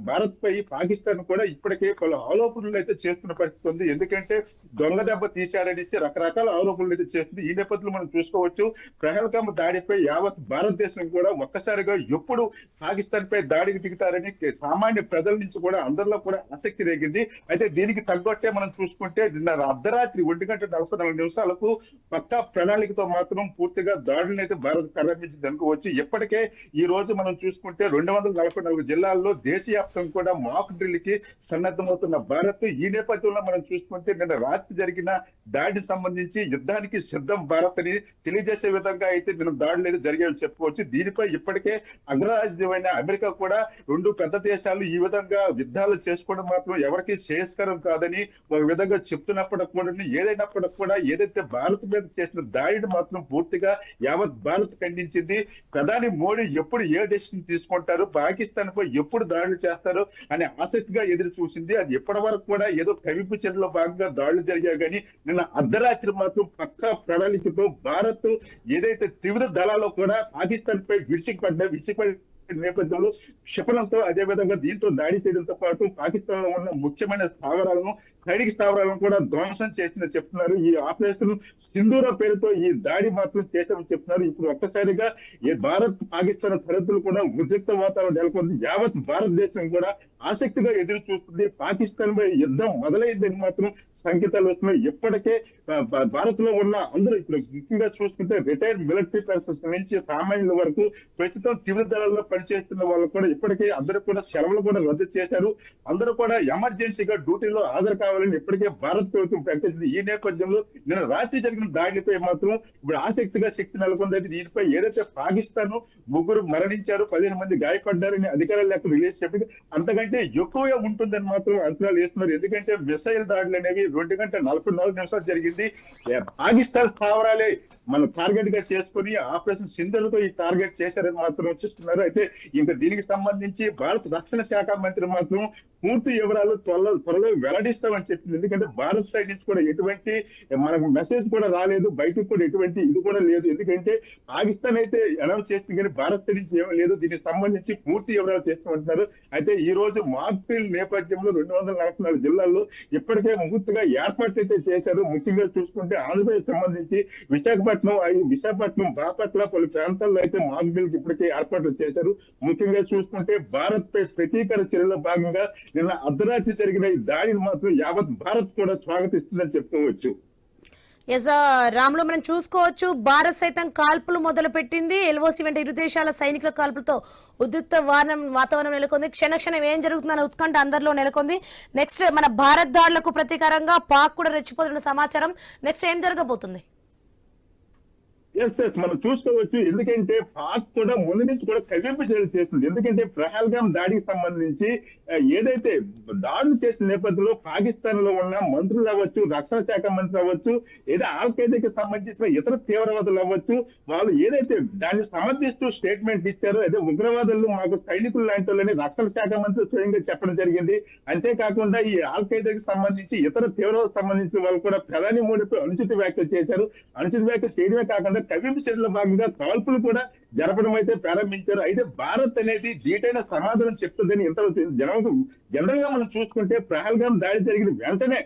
భారత్ పై పాకిస్తాన్ కూడా ఇప్పటికే పలు ఆరోపణలు అయితే చేస్తున్న పరిస్థితి ఉంది. ఎందుకంటే దొంగ దెబ్బ తీశారనేసి రకరకాల ఆరోపణలు అయితే చేస్తుంది. ఈ నేపథ్యంలో మనం చూసుకోవచ్చు, పహల్గామ్ దాడిపై యావత్ భారతదేశం కూడా ఒక్కసారిగా ఎప్పుడు పాకిస్తాన్ పై దాడికి దిగుతారని సామాన్య ప్రజల నుంచి కూడా అందరిలో కూడా ఆసక్తి రేగింది. అయితే దీనికి తగ్గట్టే మనం చూసుకుంటే నిన్న అర్ధరాత్రి 1:44 పక్కా ప్రణాళికతో మాత్రం పూర్తిగా దాడులను అయితే భారత్ ప్రారంభించింది అనుకోవచ్చు. ఇప్పటికే ఈ రోజు మనం చూసుకుంటే 244 జిల్లాల్లో దేశవ్యాప్తంగా కూడా మాక్ డ్రిల్ కి సన్నద్ధమవుతున్న భారత్. ఈ నేపథ్యంలో మనం చూసుకుంటే నిన్న రాత్రి జరిగిన దాడికి సంబంధించి యుద్ధానికి సిద్ధం భారత్ అని తెలియజేసే విధంగా అయితే నిన్న దాడులు అయితే జరిగాయని చెప్పుకోవచ్చు. దీనిపై ఇప్పటికే అగ్రరాజ్యమైన అమెరికా కూడా 2 పెద్ద దేశాలు ఈ విధంగా యుద్ధాలు చేసుకోవడం మాత్రం ఎవరికి శ్రేయస్కరం కాదని ఒక విధంగా చెప్తున్నప్పటికి కూడా, ఏదైనప్పటికి కూడా ఏదైతే భారత్ మీద చేసిన దాడిని మాత్రం పూర్తిగా యావత్ భారత్ ఖండించింది. ప్రధాని మోడీ ఎప్పుడు ఏ డెసిషన్ తీసుకుంటారు, పాకిస్తాన్ పై ఎప్పుడు దాడులు చేస్తారు అనే ఆసక్తిగా ఎదురు చూసింది. అది ఇప్పటి వరకు కూడా ఏదో కవింపు చర్యలో భాగంగా దాడులు జరిగాయి కానీ నిన్న అర్ధరాత్రి మాత్రం పక్కా ప్రణాళికతో భారత్ ఏదైతే త్రివిధ దళాల్లో కూడా పాకిస్తాన్ పై విడిచిపడి నేపథ్యంలో క్షిపణంతో, అదేవిధంగా దీంతో దాడి చేయడంతో పాటు పాకిస్తాన్ లో ఉన్న ముఖ్యమైన స్థావరాలను, సైనిక స్థావరాలను కూడా ధ్వంసం చేసిందని చెప్తున్నారు. ఈ ఆపరేషన్ సింధూర పేరుతో ఈ దాడి మాత్రం చేశామని చెప్తున్నారు. ఇప్పుడు ఒక్కసారిగా భారత్ పాకిస్తాన్ సరిహద్దులు కూడా ఉద్రిక్త వాతావరణం నెలకొంది. యావత్ భారతదేశం కూడా ఆసక్తిగా ఎదురు చూస్తుంది. పాకిస్తాన్ పై యుద్ధం మొదలైందని మాత్రం సంకేతాలు వస్తున్నాయి. ఇప్పటికే భారత్ లో ఉన్న అందరూ ఇప్పుడు ముఖ్యంగా చూసుకుంటే రిటైర్డ్ మిలిటరీ పర్సన్స్ నుంచి సామాన్యుల వరకు ప్రస్తుతం త్రివిధ దళాల్లో పనిచేస్తున్న వాళ్ళు కూడా ఇప్పటికే అందరూ కూడా సెలవులు కూడా రద్దు చేశారు. అందరూ కూడా ఎమర్జెన్సీగా డ్యూటీలో హాజరు కావాలని ఇప్పటికే భారత్ ప్రభుత్వం ప్రకటించింది. ఈ నేపథ్యంలో నిన్న రాత్రి జరిగిన దాడిపై మాత్రం ఇప్పుడు ఆసక్తిగా శక్తి నెలకొంది. అయితే దీనిపై ఏదైతే పాకిస్తాన్ 3 మరణించారు, 15 మంది గాయపడ్డారని అధికారులు లెక్కలు రిలీజ్ చెప్పి అంతకంటే ఎక్కువగా ఉంటుందని మాత్రం అంచనాలు వేస్తున్నారు. ఎందుకంటే మిసైల్ దాడులు అనేవి 2:44 జరిగింది. పాకిస్తాన్ స్థావరాలే మనం టార్గెట్ గా చేసుకుని ఆపరేషన్ సింధూర్తో ఈ టార్గెట్ చేశారని మాత్రం చూస్తున్నారు. అయితే ఇంకా దీనికి సంబంధించి భారత రక్షణ శాఖ మంత్రి మాత్రం పూర్తి వివరాలు త్వరలో వెల్లడిస్తామని చెప్పింది. ఎందుకంటే భారత్ సైడ్ నుంచి కూడా ఎటువంటి మనకు మెసేజ్ కూడా రాలేదు, బయటకు కూడా ఎటువంటి ఇది కూడా లేదు. ఎందుకంటే పాకిస్తాన్ అయితే అనౌన్స్ చేస్తుంది కానీ భారత్ సైడ్ నుంచి ఏమీ లేదు. దీనికి సంబంధించి పూర్తి వివరాలు చేస్తామంటున్నారు. అయితే ఈ రోజు మాక్ డ్రిల్ నేపథ్యంలో 244 జిల్లాల్లో ఇప్పటికే ముహూర్తంగా ఏర్పాట్లు అయితే చేశారు. ముఖ్యంగా చూసుకుంటే ఆంధ్రప్రదేశ్ సంబంధించి విశాఖపట్నం, బాపట్ల పలు ప్రాంతాల్లో అయితే మాక్ డ్రిల్ ఇప్పటికే ఏర్పాట్లు చేశారు. ముఖ్యంగా చూసుకుంటే భారత్ పై ప్రతీకార చర్యలో భాగంగా నిన్న అర్ధరాత్రి జరిగిన ఈ దాడిని మాత్రం యావత్ భారత్ కూడా స్వాగతిస్తుందని చెప్పుకోవచ్చు. ఎస్ రాములు, మనం చూసుకోవచ్చు భారత్ సైతం కాల్పులు మొదలు పెట్టింది. ఎల్ఓసి వెంట ఇరు దేశాల సైనికుల కాల్పులతో ఉద్రిక్త వాతావరణం నెలకొంది. క్షణక్షణం ఏం జరుగుతుందన్న ఉత్కంఠ అందరిలో నెలకొంది. నెక్స్ట్ మన భారత్ దాడులకు ప్రతీకారంగా పాక్ కూడా రెచ్చిపోతున్న సమాచారం. నెక్స్ట్ ఏం జరగబోతుంది? మనం చూసుకోవచ్చు. ఎందుకంటే పాక్ కూడా ముందు నుంచి కూడా కవింపు చర్యలు చేస్తుంది. ఎందుకంటే పహల్గామ్ దాడికి సంబంధించి ఏదైతే దాడులు చేసిన నేపథ్యంలో పాకిస్తాన్ లో ఉన్న మంత్రులు అవ్వచ్చు, రక్షణ శాఖ మంత్రులు అవ్వచ్చు, ఏదో ఆల్ఖైదాకి సంబంధించిన ఇతర తీవ్రవాదులు అవ్వచ్చు, వాళ్ళు ఏదైతే దాన్ని సమర్థిస్తూ స్టేట్మెంట్ ఇచ్చారో అదే ఉగ్రవాదులు మాకు సైనికులు లాంటి వాళ్ళని రక్షణ శాఖ మంత్రి స్వయంగా చెప్పడం జరిగింది. అంతేకాకుండా ఈ ఆల్ఖైదాకి సంబంధించి ఇతర తీవ్రవాదకు సంబంధించిన వాళ్ళు కూడా ప్రధాని మోడీపై అనుచిత వ్యాఖ్యలు చేశారు. అనుచిత వ్యాఖ్యలు చేయడమే కాకుండా కవింపు చర్యల భాగంగా కాల్పులు కూడా జరపడం అయితే ప్రారంభించారు. అయితే భారత్ అనేది ధీటైన సమాధానం చెప్తుందని ఇంత జనరల్ గా మనం చూసుకుంటే పహల్గామ్ దాడి జరిగిన వెంటనే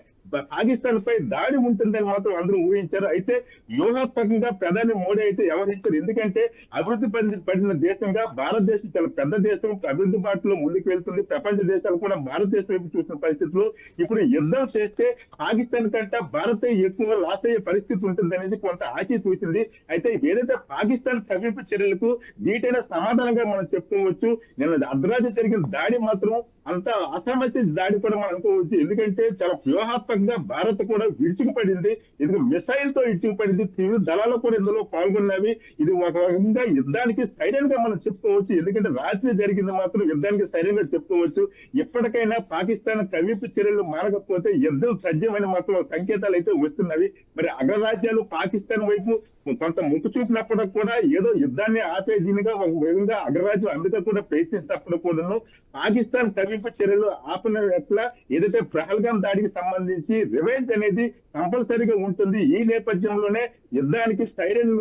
పాకిస్తాన్ పై దాడి ఉంటుందని మాత్రం అందరూ ఊహించారు. అయితే వ్యూహాత్మకంగా ప్రధాని మోడీ అయితే వ్యవహరించారు. ఎందుకంటే అభివృద్ధి పడిన దేశంగా భారతదేశం చాలా పెద్ద దేశం, అభివృద్ధి బాటలో ముందుకు వెళ్తుంది. ప్రపంచ దేశాలు కూడా భారతదేశం వైపు చూసిన పరిస్థితుల్లో ఇప్పుడు యుద్ధం చేస్తే పాకిస్తాన్ కంటే భారత్ ఎక్కువ లాస్ అయ్యే పరిస్థితి ఉంటుంది అనేది కొంత ఆచి చూసింది. అయితే ఏదైతే పాకిస్తాన్ కవింపు చర్యలకు ధీటైన సమాధానంగా మనం చెప్పుకోవచ్చు. నిన్న అర్ధరాత్రి జరిగిన దాడి మాత్రం అంత అసామస్య దాడి కూడా మనం అనుకోవచ్చు. ఎందుకంటే చాలా వ్యూహాత్మకంగా భారత్ కూడా విరుచుకుపడింది. ఇది మిసైల్ తో విరుచుకుపడింది. తీవ్ర దళాలు కూడా ఇందులో పాల్గొన్నవి. ఇది ఒక రకంగా యుద్ధానికి సైలెంట్ గా మనం చెప్పుకోవచ్చు. ఎందుకంటే రాత్రి జరిగింది మాత్రం యుద్ధానికి సైలెంట్ గా చెప్పుకోవచ్చు. ఎప్పటికైనా పాకిస్తాన్ కవింపు చర్యలు మానకపోతే యుద్ధం సజ్జమని మాత్రం సంకేతాలు అయితే వస్తున్నవి. మరి అగ్రరాజ్యాలు పాకిస్తాన్ వైపు కొంత మొక్కు చూపినప్పటికి కూడా ఏదో యుద్ధాన్ని ఆపే దీనిగా ఒక విధంగా అగ్రరాజ్యం అమెరికా కూడా ప్రయత్నిస్తున్నప్పుడు కూడాను పాకిస్తాన్ కవింపు చర్యలు ఆపిన ఎట్లా ఏదైతే పహల్గాం దాడికి సంబంధించి రివెంజ్ అనేది కంపల్సరీగా ఉంటుంది. ఈ నేపథ్యంలోనే యుద్ధానికి సైరన్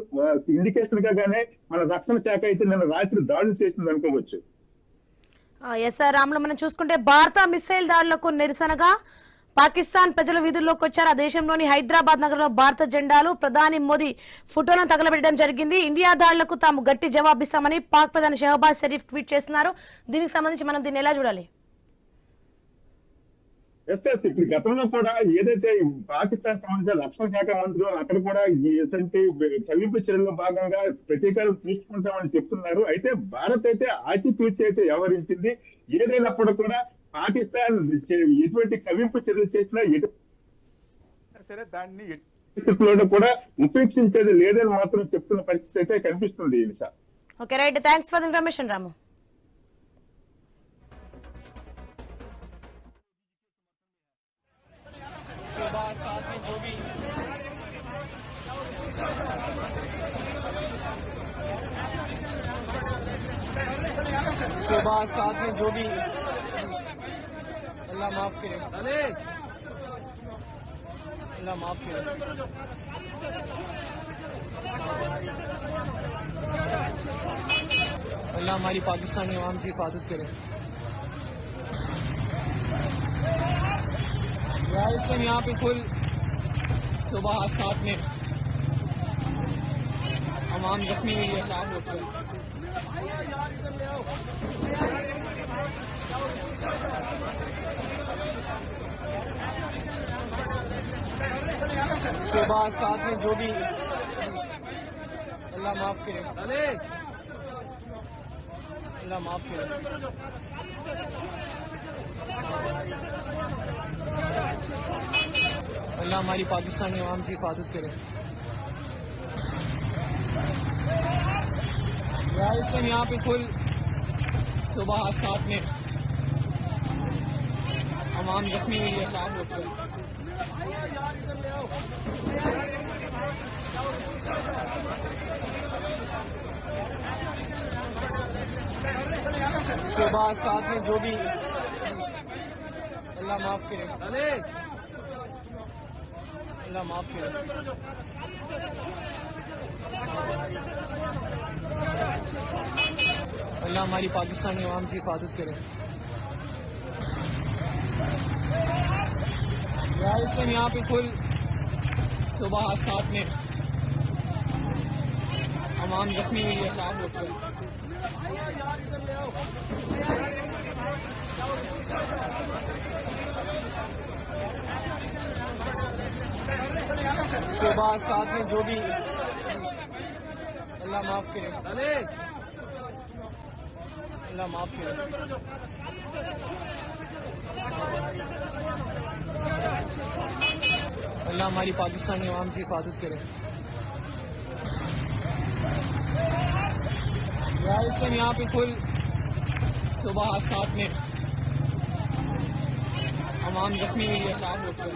ఇండికేషన్ గానే మన రక్షణ శాఖ అయితే నిన్న రాత్రి దాడులు చేసింది అనుకోవచ్చు. ఎస్ఆర్ రాములు మనం చూసుకుంటే భారత మిసైల్ దాడులకు నిరసనగా పాకిస్తాన్ ప్రజలు వీధుల్లోకి వచ్చారు. ఆ దేశంలోని హైదరాబాద్ నగరంలో భారత జెండాలు ప్రధాని మోదీ ఫోటోలను తగలబెట్టడం జరిగింది. ఇండియా దాడులకు తాము గట్టి జవాబిస్తామని పాక్ ప్రధాని షహబాజ్ షరీఫ్ ట్వీట్ చేస్తున్నారు. దీనికి సంబంధించి మనం దీన్ని ఎలా చూడాలి? ఇప్పుడు గతంలో కూడా ఏదైతే పాకిస్తాన్ సంబంధించిన రక్షణ శాఖ మంత్రులు అక్కడ కూడా ఎటువంటి కవింపు చర్యల్లో భాగంగా ప్రతీకారం తీసుకుంటామని చెప్తున్నారు. అయితే భారత్ అయితే ఆచితూచి అయితే వ్యవహరించింది. ఏదైనప్పుడు కూడా పాకిస్తాన్ ఎటువంటి కవింపు చర్యలు చేసినా సరే దాన్ని కూడా ఉపేక్షించేది లేదని మాత్రం చెప్తున్న పరిస్థితి అయితే కనిపిస్తుంది. Okay right, thanks for the information Ramu. सुबह साथ में जो भी अल्लाह माफ करे, अल्लाह माफ करे। अल्लाह हमारी पाकिस्तानी अवाम की हिफाजत करे। राजस्थान यहाँ पे कुल सुबह 7 में अवाम जख्मी हुई है, 4 होकर सुबह 7 में जो भी अल्लाह माफ करे, अल्लाह माफ करे। अल्लाह हमारी पाकिस्तानी अवाम की हिफाजत करे। राजस्थान यहाँ पे कुल सुबह 7 में अवाम जख्मी हुई है, 4 होकर सुबह 7 में जो भी अल्लाह माफ करे, अल्लाह माफ करे। अल्लाह हमारी पाकिस्तानी अवाम की हिफाजत करे। राजस्थान यहाँ पे कुल सुबह 7 में अवाम जख्मी हुई है, 4 होकर सुबह 7 में जो भी अल्लाह माफ करे, अल्लाह माफ करे। अल्लाह हमारी पाकिस्तानी अवाम की हिफाजत करे। राजस्थान यहाँ पे कुल सुबह 7 में अवाम जख्मी हुई है, 4 होकर